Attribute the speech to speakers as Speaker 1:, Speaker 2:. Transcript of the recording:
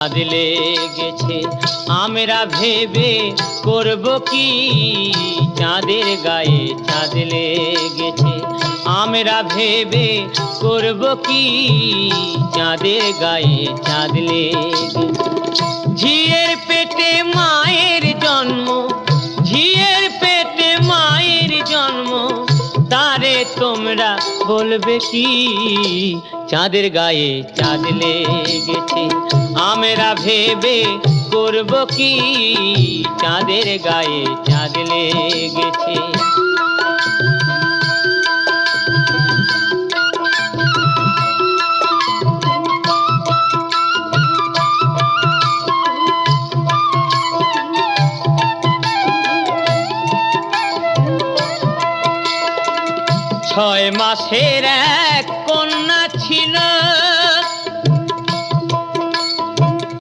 Speaker 1: চাঁদ লেগেছে আমরা ভেবে করব কি, চাঁদের গায়ে চাঁদ লেগেছে আমরা ভেবে করব কি, চাঁদের গায়ে চাঁদ লেগেছে। ঝিয়ের পেটে মায়ের জন্ম, ঝিয়ের পেটে মায়ের জন্ম, তারে তোমরা বলবে কি, চাঁদের গায়ে চাঁদ লেগেছে আমরা ভেবে করব কি, চাঁদের গায়ে চাঁদ লেগেছে। 6 মাসের এক